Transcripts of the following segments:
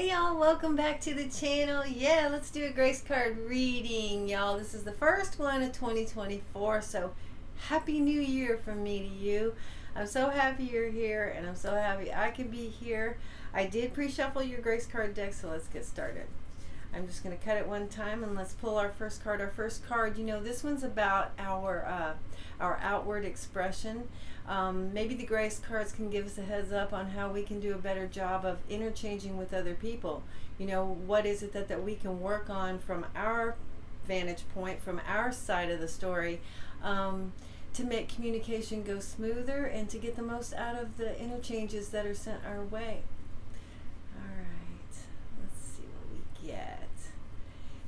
Hey y'all, welcome back to the channel. Yeah, let's do a grace card reading, y'all. This is the first one of 2024, so happy new year from me to you. I'm so happy you're here, and I'm so happy I can be here. I did pre-shuffle your grace card deck, so let's get started. I'm just going to cut it one time and let's pull our first card. Our first card, you know, this one's about our outward expression. Maybe the grace cards can give us a heads up on how we can do a better job of interchanging with other people. You know, what is it that we can work on from our vantage point, from our side of the story, to make communication go smoother and to get the most out of the interchanges that are sent our way. Yet.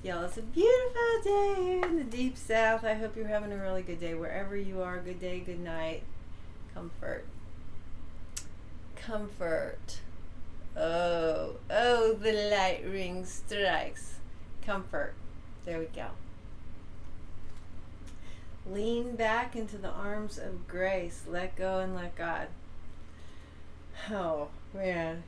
Y'all, it's a beautiful day here in the deep south. I hope you're having a really good day wherever you are. Good day, good night. Comfort. Comfort. Oh, the light ring strikes. Comfort. There we go. Lean back into the arms of grace. Let go and let God. Oh, man.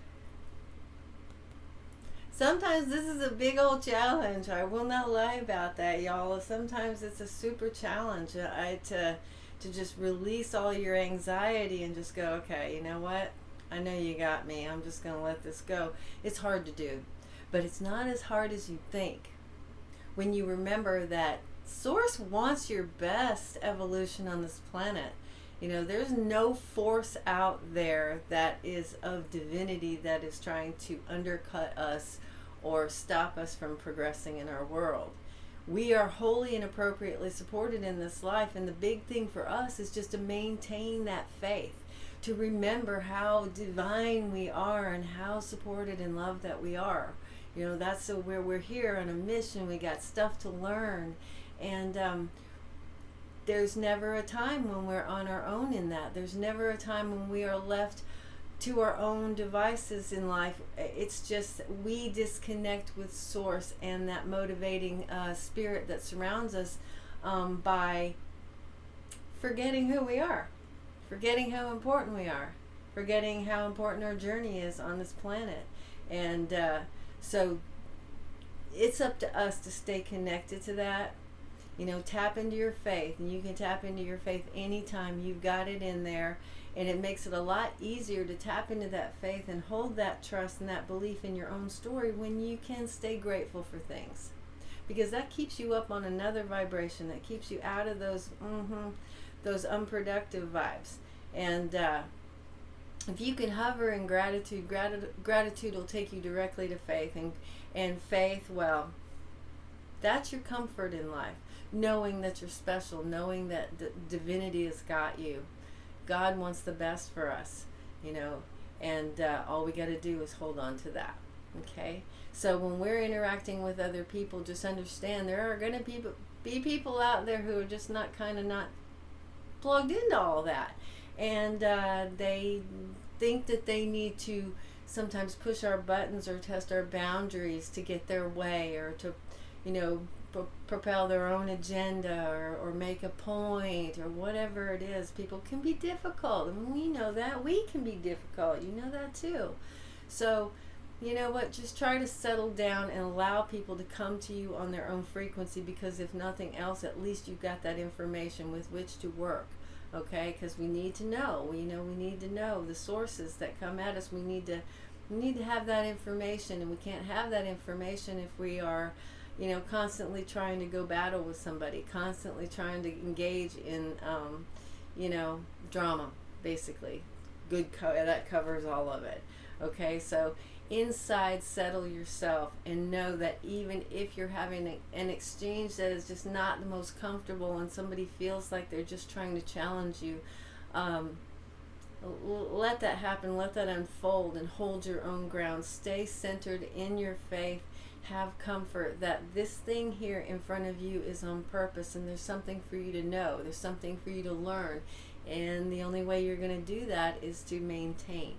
Sometimes this is a big old challenge. I will not lie about that, y'all. Sometimes it's a super challenge to just release all your anxiety and just go, okay, you know what? I know you got me. I'm just going to let this go. It's hard to do, but it's not as hard as you think. When you remember that Source wants your best evolution on this planet. You know, there's no force out there that is of divinity that is trying to undercut us or stop us from progressing in our world. We are wholly and appropriately supported in this life, and the big thing for us is just to maintain that faith, to remember how divine we are and how supported and loved that we are. You know, that's where we're here on a mission. We got stuff to learn, and there's never a time when we're on our own in that. There's never a time when we are left to our own devices in life. It's just we disconnect with Source and that motivating spirit that surrounds us by forgetting who we are, forgetting how important we are, forgetting how important our journey is on this planet. And so it's up to us to stay connected to that. You know, tap into your faith, and you can tap into your faith anytime. You've got it in there, and it makes it a lot easier to tap into that faith and hold that trust and that belief in your own story when you can stay grateful for things, because that keeps you up on another vibration, that keeps you out of those unproductive vibes. And if you can hover in gratitude, gratitude will take you directly to faith, and faith, well, that's your comfort in life. Knowing that you're special, knowing that the divinity has got you. God wants the best for us, you know, and all we got to do is hold on to that. Okay? So when we're interacting with other people, just understand there are going to be people out there who are just not plugged into all that. And they think that they need to sometimes push our buttons or test our boundaries to get their way, or to, you know, propel their own agenda, or make a point, or whatever it is. People can be difficult, and we know that. We can be difficult. You know that too. So, you know what? Just try to settle down and allow people to come to you on their own frequency, because if nothing else, at least you've got that information with which to work. Okay? Because we need to know. We need to know the sources that come at us. We need to have that information, and we can't have that information if we are, you know, constantly trying to go battle with somebody, constantly trying to engage in, you know, drama, basically. That covers all of it. Okay, so inside, settle yourself and know that even if you're having an exchange that is just not the most comfortable, and somebody feels like they're just trying to challenge you, let that happen, let that unfold, and hold your own ground. Stay centered in your faith. Have comfort that this thing here in front of you is on purpose, and there's something for you to know, there's something for you to learn, and the only way you're going to do that is to maintain,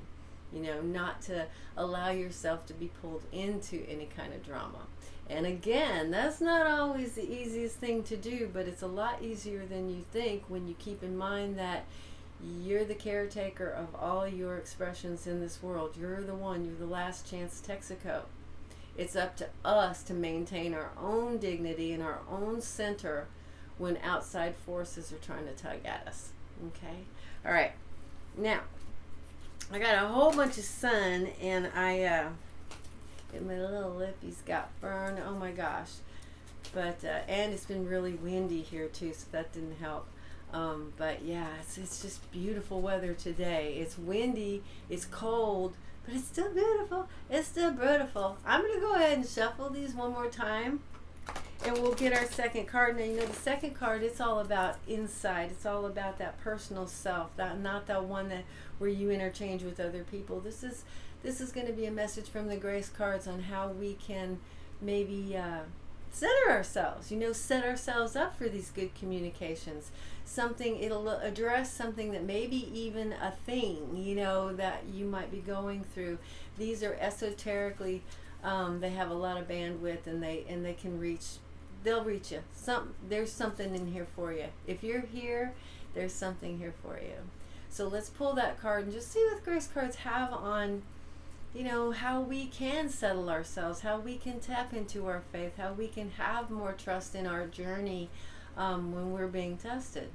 you know, not to allow yourself to be pulled into any kind of drama. And again, that's not always the easiest thing to do, but it's a lot easier than you think when you keep in mind that you're the caretaker of all your expressions in this world. You're the one, you're the last chance Texaco. It's up to us to maintain our own dignity and our own center when outside forces are trying to tug at us. Okay? All right. Now, I got a whole bunch of sun, and my little lippies got burned. Oh my gosh. But, and it's been really windy here too, so that didn't help. But yeah, it's just beautiful weather today. It's windy, it's cold, but it's still beautiful. It's still beautiful. I'm going to go ahead and shuffle these one more time, and we'll get our second card. Now, you know, the second card, it's all about inside. It's all about that personal self, not that one that where you interchange with other people. This is going to be a message from the Grace cards on how we can maybe center ourselves, you know, set ourselves up for these good communications. Something, it'll address something that maybe even a thing, you know, that you might be going through. These are esoterically, they have a lot of bandwidth, and they can reach, they'll reach you. There's something in here for you. If you're here, there's something here for you. So let's pull that card and just see what Grace cards have on, you know, how we can settle ourselves, how we can tap into our faith, how we can have more trust in our journey when we're being tested.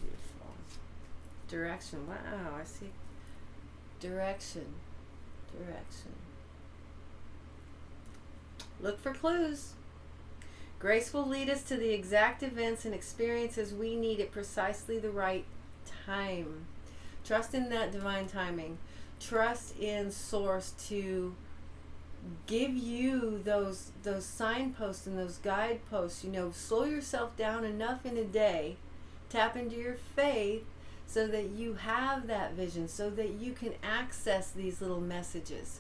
Beautiful. Direction. Wow, I see. Direction. Direction. Look for clues. Grace will lead us to the exact events and experiences we need at precisely the right time. Trust in that divine timing. Trust in Source to give you those signposts and those guideposts. You know, slow yourself down enough in a day, tap into your faith so that you have that vision, so that you can access these little messages,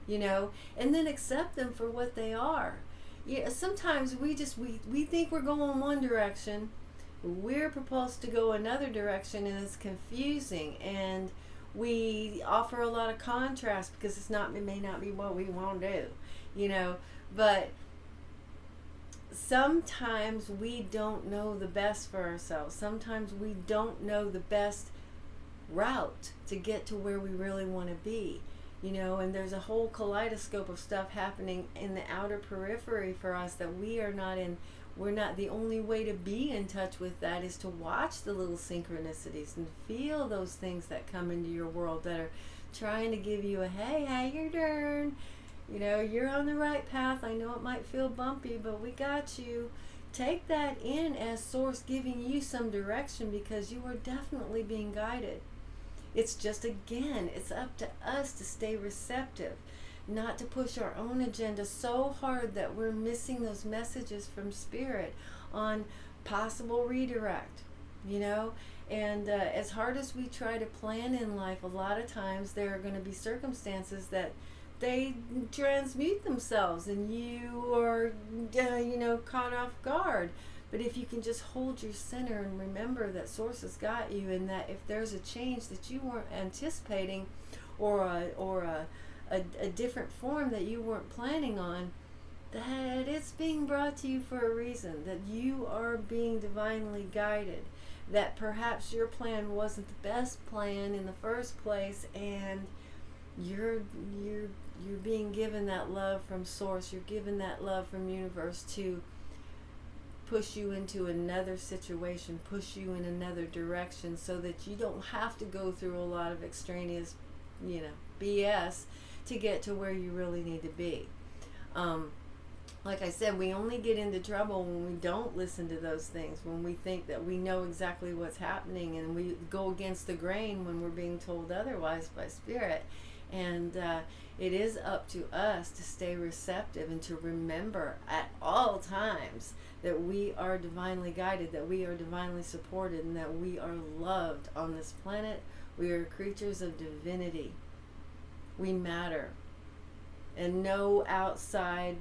you know, and then accept them for what they are. Yeah, sometimes we think we're going one direction, we're proposed to go another direction, and it's confusing, and we offer a lot of contrast because it may not be what we want to do, you know. But sometimes we don't know the best for ourselves. Sometimes we don't know the best route to get to where we really want to be, you know. And there's a whole kaleidoscope of stuff happening in the outer periphery for us that we are not in. We're not, the only way to be in touch with that is to watch the little synchronicities and feel those things that come into your world that are trying to give you a, hey, how you doing? You know, you're on the right path. I know it might feel bumpy, but we got you. Take that in as Source giving you some direction, because you are definitely being guided. It's just, again, it's up to us to stay receptive, not to push our own agenda so hard that we're missing those messages from Spirit on possible redirect, you know. And as hard as we try to plan in life, a lot of times there are going to be circumstances that they transmute themselves and you are, you know, caught off guard. But if you can just hold your center and remember that Source has got you, and that if there's a change that you weren't anticipating, or a different form that you weren't planning on, that it's being brought to you for a reason, that you are being divinely guided, that perhaps your plan wasn't the best plan in the first place, and you're being given that love from Source, you're given that love from Universe to push you into another situation, push you in another direction, so that you don't have to go through a lot of extraneous, you know, BS to get to where you really need to be. Like I said, we only get into trouble when we don't listen to those things, when we think that we know exactly what's happening, and we go against the grain when we're being told otherwise by Spirit. And it is up to us to stay receptive and to remember at all times that we are divinely guided, that we are divinely supported, and that we are loved on this planet. We are creatures of divinity. We matter. And no outside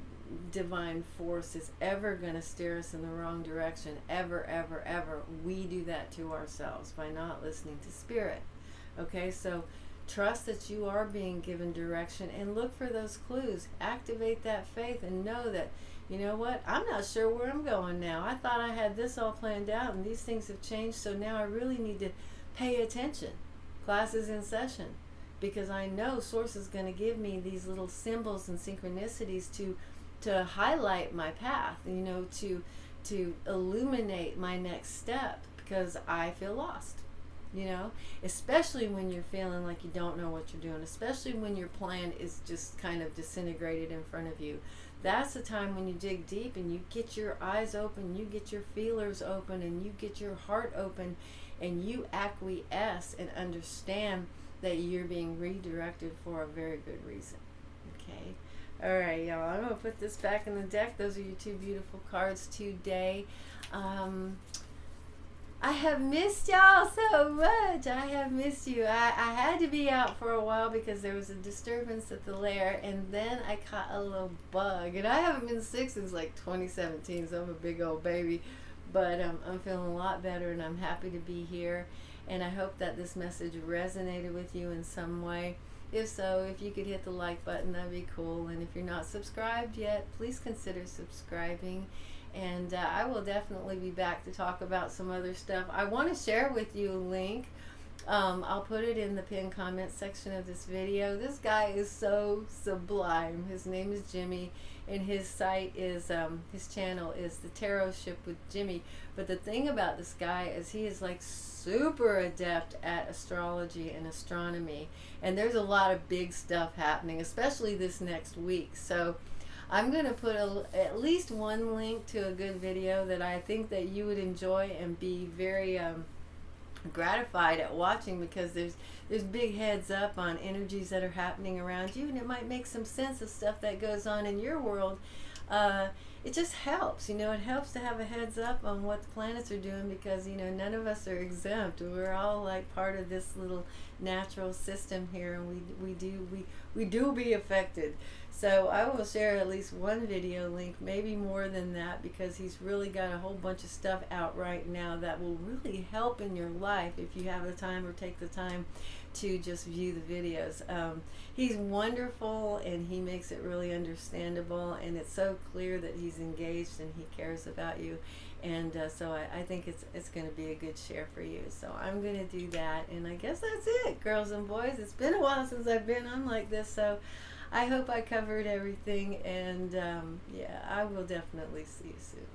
divine force is ever going to steer us in the wrong direction. Ever, ever, ever. We do that to ourselves by not listening to Spirit. Okay, so trust that you are being given direction, and look for those clues. Activate that faith and know that, you know what, I'm not sure where I'm going now. I thought I had this all planned out, and these things have changed, so now I really need to pay attention. Class is in session. because I know Source is going to give me these little symbols and synchronicities to highlight my path, you know, to illuminate my next step, because I feel lost, you know, especially when you're feeling like you don't know what you're doing, especially when your plan is just kind of disintegrated in front of you. That's the time when you dig deep and you get your eyes open, you get your feelers open, and you get your heart open, and you acquiesce and understand that you're being redirected for a very good reason. Okay? All right, y'all. I'm going to put this back in the deck. Those are your two beautiful cards today. I have missed y'all so much. I have missed you. I had to be out for a while because there was a disturbance at the lair, and then I caught a little bug. And I haven't been sick since like 2017, so I'm a big old baby. But I'm feeling a lot better, and I'm happy to be here. And I hope that this message resonated with you in some way. If so, if you could hit the like button, that'd be cool. And if you're not subscribed yet, please consider subscribing. And I will definitely be back to talk about some other stuff. I want to share with you a link. I'll put it in the pinned comment section of this video. This guy is so sublime. His name is Jimmy, and his site is, his channel is The Tarot Ship with Jimmy. But the thing about this guy is he is like super adept at astrology and astronomy. And there's a lot of big stuff happening, especially this next week. So I'm going to put at least one link to a good video that I think that you would enjoy and be very gratified at watching, because there's big heads up on energies that are happening around you, and it might make some sense of stuff that goes on in your world. It just helps, you know, it helps to have a heads up on what the planets are doing, because, you know, none of us are exempt. We're all like part of this little natural system here, and we do be affected. So I will share at least one video link, maybe more than that, because he's really got a whole bunch of stuff out right now that will really help in your life if you have the time or take the time to just view the videos. He's wonderful, and he makes it really understandable, and it's so clear that he's engaged and he cares about you. And so I think it's going to be a good share for you. So I'm going to do that, and I guess that's it, girls and boys. It's been a while since I've been on like this, so I hope I covered everything, and yeah, I will definitely see you soon.